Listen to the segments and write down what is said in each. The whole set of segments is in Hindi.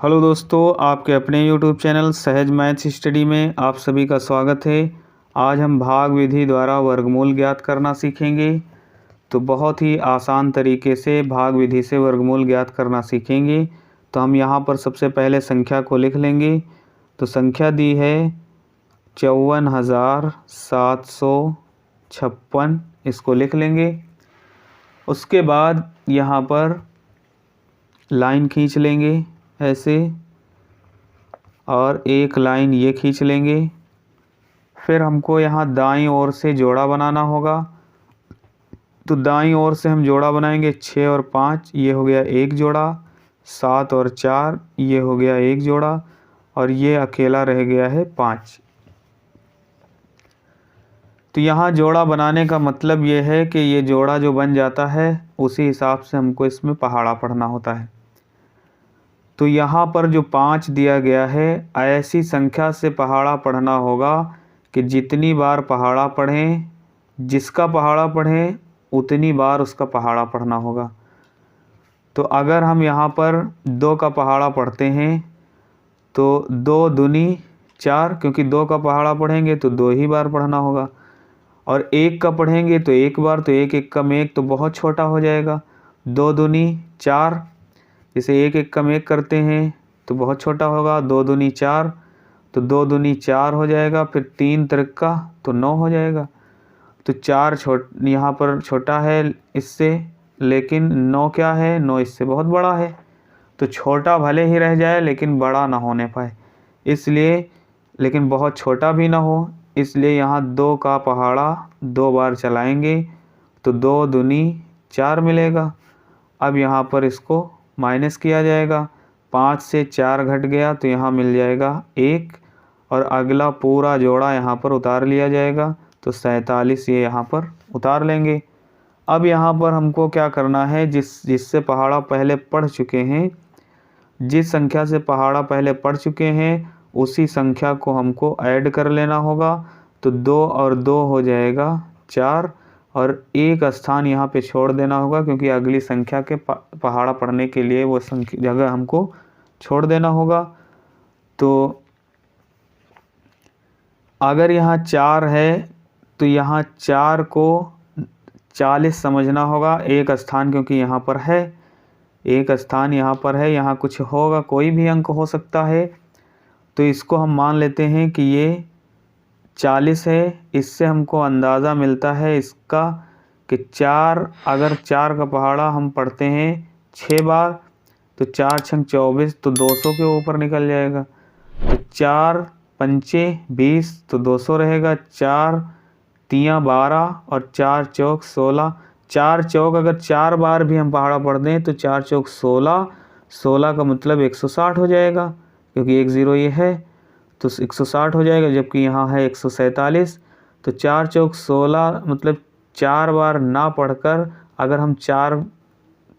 हेलो दोस्तों, आपके अपने YouTube चैनल सहज मैथ्स स्टडी में आप सभी का स्वागत है। आज हम भाग विधि द्वारा वर्गमूल ज्ञात करना सीखेंगे। तो बहुत ही आसान तरीके से भाग विधि से वर्गमूल ज्ञात करना सीखेंगे। तो हम यहाँ पर सबसे पहले संख्या को लिख लेंगे। तो संख्या दी है 54,756, इसको लिख लेंगे। उसके बाद यहाँ पर लाइन खींच लेंगे ऐसे, और एक लाइन ये खींच लेंगे। फिर हमको यहाँ दाईं ओर से जोड़ा बनाना होगा। तो दाईं ओर से हम जोड़ा बनाएंगे 6 और 5, ये हो गया एक जोड़ा। 7 और 4, ये हो गया एक जोड़ा। और ये अकेला रह गया है 5। तो यहाँ जोड़ा बनाने का मतलब ये है कि ये जोड़ा जो बन जाता है उसी हिसाब से हमको इसमें पहाड़ा पढ़ना होता है। तो यहाँ पर जो 5 दिया गया है, ऐसी संख्या से पहाड़ा पढ़ना होगा कि जितनी बार पहाड़ा पढ़ें, जिसका पहाड़ा पढ़ें उतनी बार उसका पहाड़ा पढ़ना होगा। तो अगर हम यहाँ पर 2 का पहाड़ा पढ़ते हैं तो 2 दूनी 4, क्योंकि 2 का पहाड़ा पढ़ेंगे तो 2 ही बार पढ़ना होगा। और 1 का पढ़ेंगे तो 1 बार, तो 1 1 कम 1 तो बहुत छोटा हो जाएगा। 2 दूनी 4, इसे 1 1 कम 1 करते हैं तो बहुत छोटा होगा। 2 दूनी 4, तो 2 दूनी 4 हो जाएगा। फिर 3 त्रिक्का तो 9 हो जाएगा। तो 4 यहाँ पर छोटा है इससे, लेकिन 9 क्या है, 9 इससे बहुत बड़ा है। तो छोटा भले ही रह जाए लेकिन बड़ा ना होने पाए, इसलिए, लेकिन बहुत छोटा भी ना हो, इसलिए यहाँ 2 का पहाड़ा 2 बार चलाएंगे तो 2 दूनी 4 मिलेगा। अब यहाँ पर इसको माइनस किया जाएगा। 5 से 4 घट गया तो यहाँ मिल जाएगा 1, और अगला पूरा जोड़ा यहाँ पर उतार लिया जाएगा। तो 47 ये यहाँ पर उतार लेंगे। अब यहाँ पर हमको क्या करना है, जिससे पहाड़ा पहले पढ़ चुके हैं, जिस संख्या से पहाड़ा पहले पढ़ चुके हैं उसी संख्या को हमको ऐड कर लेना होगा। तो 2 और 2 हो जाएगा 4, और एक स्थान यहाँ पे छोड़ देना होगा, क्योंकि अगली संख्या के पहाड़ा पढ़ने के लिए वो जगह हमको छोड़ देना होगा। तो अगर यहाँ 4 है तो यहाँ 4 को 40 समझना होगा, एक स्थान क्योंकि यहाँ पर है, एक स्थान यहाँ पर है, यहाँ कुछ होगा, कोई भी अंक हो सकता है। तो इसको हम मान लेते हैं कि ये 40 है। इससे हमको अंदाज़ा मिलता है इसका कि 4, अगर 4 का पहाड़ा हम पढ़ते हैं 6 बार तो 4 छंग 24, तो 200 के ऊपर निकल जाएगा। तो 4 पंचे 20 तो 200 रहेगा। 4 तियाँ 12 और 4 चौक 16। 4 चौक अगर 4 बार भी हम पहाड़ा पढ़ दें तो 4 चौक 16, 16 का मतलब 160 हो जाएगा, क्योंकि 1 0 ये है तो 160 हो जाएगा, जबकि यहाँ है 147। तो 4 चौक 16 मतलब 4 बार ना पढ़कर अगर हम 4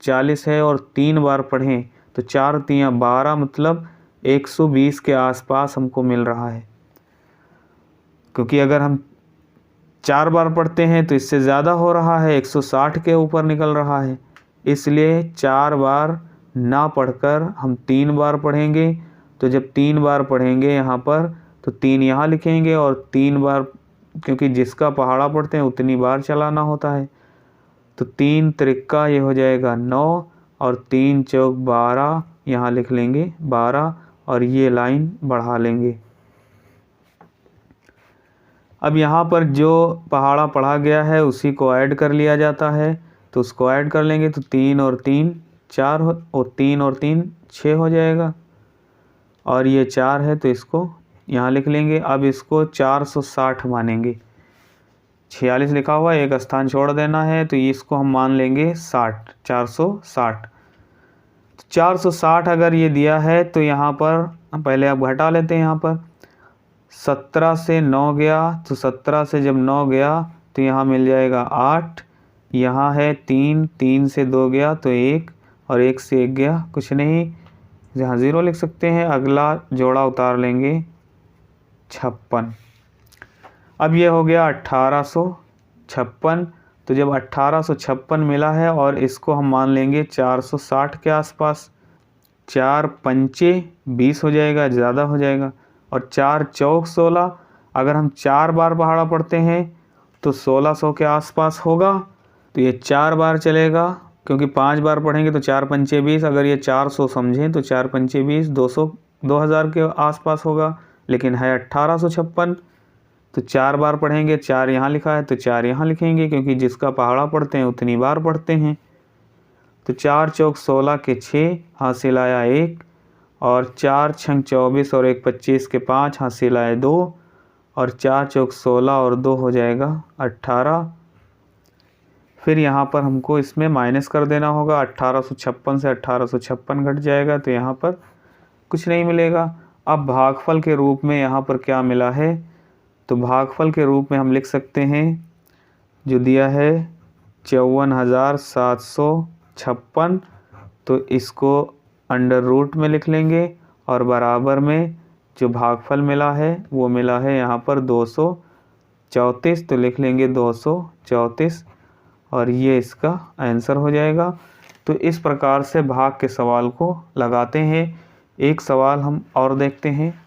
40 है और 3 बार पढ़ें तो 4 तियाँ 12 मतलब 120 के आसपास हमको मिल रहा है। क्योंकि अगर हम 4 बार पढ़ते हैं तो इससे ज़्यादा हो रहा है, 160 के ऊपर निकल रहा है। इसलिए 4 बार ना पढ़कर हम 3 बार पढ़ेंगे। तो जब 3 बार पढ़ेंगे यहाँ पर तो 3 यहाँ लिखेंगे, और 3 बार, क्योंकि जिसका पहाड़ा पढ़ते हैं उतनी बार चलाना होता है। तो 3 त्रिक्का ये हो जाएगा 9, और 3 चौक 12 यहाँ लिख लेंगे 12, और ये लाइन बढ़ा लेंगे। अब यहाँ पर जो पहाड़ा पढ़ा गया है उसी को ऐड कर लिया जाता है। तो उसको ऐड कर लेंगे तो 3 और 3 4 और 3 और 3 6 हो जाएगा, और ये 4 है तो इसको यहाँ लिख लेंगे। अब इसको 460 मानेंगे। 46 लिखा हुआ है, एक स्थान छोड़ देना है, तो इसको हम मान लेंगे 60, 460। 460 अगर ये दिया है तो यहाँ पर हम पहले अब घटा लेते हैं। यहाँ पर 17 से 9 गया, तो 17 से जब 9 गया तो यहाँ मिल जाएगा 8। यहाँ है 3, 3 से 2 गया तो 1, और 1 से 1 गया कुछ नहीं, जहाँ 0 लिख सकते हैं। अगला जोड़ा उतार लेंगे 56। अब ये हो गया 1856। तो जब 1856 मिला है और इसको हम मान लेंगे 460 के आसपास, 4 पंचे 20 हो जाएगा, ज़्यादा हो जाएगा। और 4 चौक 16, अगर हम 4 बार पहाड़ा पढ़ते हैं तो 1600 के आसपास होगा। तो ये 4 बार चलेगा, क्योंकि 5 बार पढ़ेंगे तो 4 पंचे 20, अगर ये 400 समझें तो 4 पंचे 20, 2000 के आसपास होगा, लेकिन है 1856। तो 4 बार पढ़ेंगे, 4 यहाँ लिखा है तो 4 यहाँ लिखेंगे, क्योंकि जिसका पहाड़ा पढ़ते हैं उतनी बार पढ़ते हैं। तो 4 चौक 16 के 6 हासिल आया 1, और 4 छंग 24 और 1 25 के 5 हासिल आए 2, और 4 चौक 16 और 2 हो जाएगा 18। फिर यहाँ पर हमको इसमें माइनस कर देना होगा, 1856 से 1856 घट जाएगा, तो यहाँ पर कुछ नहीं मिलेगा। अब भागफल के रूप में यहाँ पर क्या मिला है, तो भागफल के रूप में हम लिख सकते हैं, जो दिया है 54,756, तो इसको अंडर रूट में लिख लेंगे, और बराबर में जो भागफल मिला है वो मिला है यहाँ पर 234, तो लिख लेंगे 234, और ये इसका आंसर हो जाएगा। तो इस प्रकार से भाग के सवाल को लगाते हैं। एक सवाल हम और देखते हैं।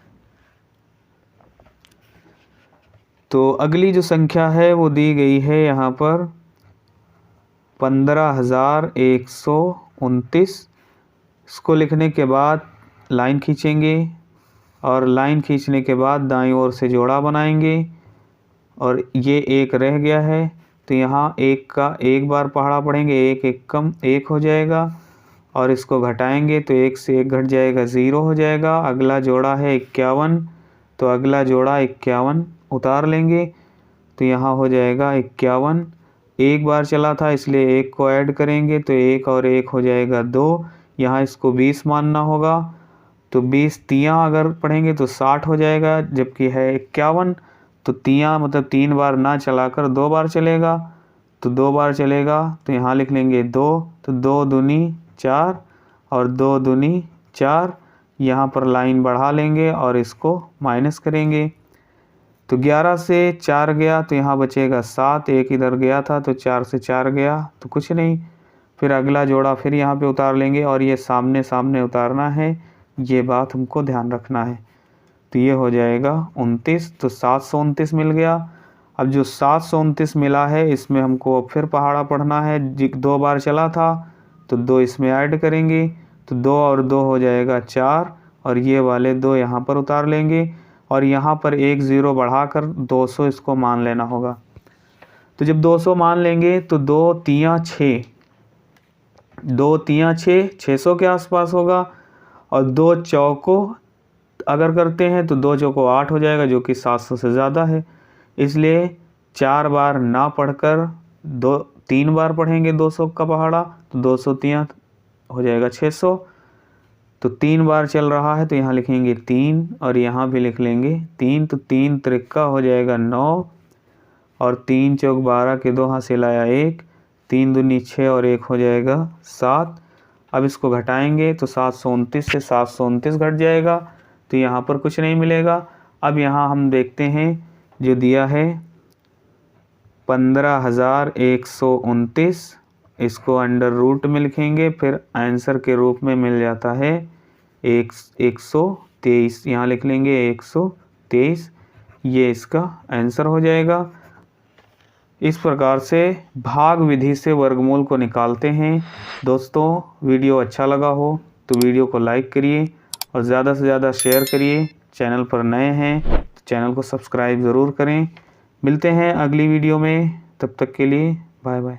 तो अगली जो संख्या है वो दी गई है यहाँ पर 15,129। इसको लिखने के बाद लाइन खींचेंगे, और लाइन खींचने के बाद दाईं ओर से जोड़ा बनाएंगे, और ये 1 रह गया है, तो यहाँ 1 का 1 बार पहाड़ा पढ़ेंगे, 1 1 कम 1 हो जाएगा, और इसको घटाएंगे तो 1 से 1 घट जाएगा, 0 हो जाएगा। अगला जोड़ा है 51, तो अगला जोड़ा 51 उतार लेंगे, तो यहाँ हो जाएगा 51। 1 बार चला था इसलिए 1 को ऐड करेंगे, तो 1 और 1 हो जाएगा 2। यहाँ इसको 20 मानना होगा, तो 20 तियाँ अगर पढ़ेंगे तो 60 हो जाएगा, जबकि है 51। तो तियाँ मतलब 3 बार ना चलाकर 2 बार चलेगा, तो 2 बार चलेगा, तो यहाँ लिख लेंगे 2, तो 2 दूनी 4 और 2 दूनी 4। यहाँ पर लाइन बढ़ा लेंगे और इसको माइनस करेंगे, तो 11 से 4 गया तो यहाँ बचेगा 7, 1 इधर गया था तो 4 से 4 गया तो कुछ नहीं। फिर अगला जोड़ा फिर यहाँ पे उतार लेंगे, और ये सामने सामने उतारना है, ये बात हमको ध्यान रखना है। तो ये हो जाएगा 29, तो 729 मिल गया। अब जो 729 मिला है इसमें हमको फिर पहाड़ा पढ़ना है, 2 बार चला था तो 2 इसमें ऐड करेंगे, तो 2 और 2 हो जाएगा 4, और ये वाले 2 यहाँ पर उतार लेंगे, और यहाँ पर 1 0 बढ़ाकर 200 इसको मान लेना होगा। तो जब 200 मान लेंगे तो 2 तियाँ 6, 2 तियाँ 6, 600 के आसपास होगा, और 2 चौको अगर करते हैं तो 2 चौको 8 हो जाएगा, जो कि 700 से ज़्यादा है। इसलिए 4 बार ना पढ़कर 3 बार पढ़ेंगे 200 का पहाड़ा, तो 200 तियाँ हो जाएगा 600। तो 3 बार चल रहा है तो यहाँ लिखेंगे 3, और यहाँ भी लिख लेंगे 3, तो 3 त्रिक्का हो जाएगा 9, और 3 चौक 12 के 2 हासिल आया 1, 3 दूनी 6 और 1 हो जाएगा 7। अब इसको घटाएंगे तो 729 से 729 घट जाएगा, तो यहाँ पर कुछ नहीं मिलेगा। अब यहाँ हम देखते हैं जो दिया है 15,129, इसको अंडर रूट में लिखेंगे, फिर आंसर के रूप में मिल जाता है 123, यहाँ लिख लेंगे 123, ये इसका आंसर हो जाएगा। इस प्रकार से भाग विधि से वर्गमूल को निकालते हैं। दोस्तों, वीडियो अच्छा लगा हो तो वीडियो को लाइक करिए और ज़्यादा से ज़्यादा शेयर करिए। चैनल पर नए हैं तो चैनल को सब्सक्राइब ज़रूर करें। मिलते हैं अगली वीडियो में, तब तक के लिए बाय बाय।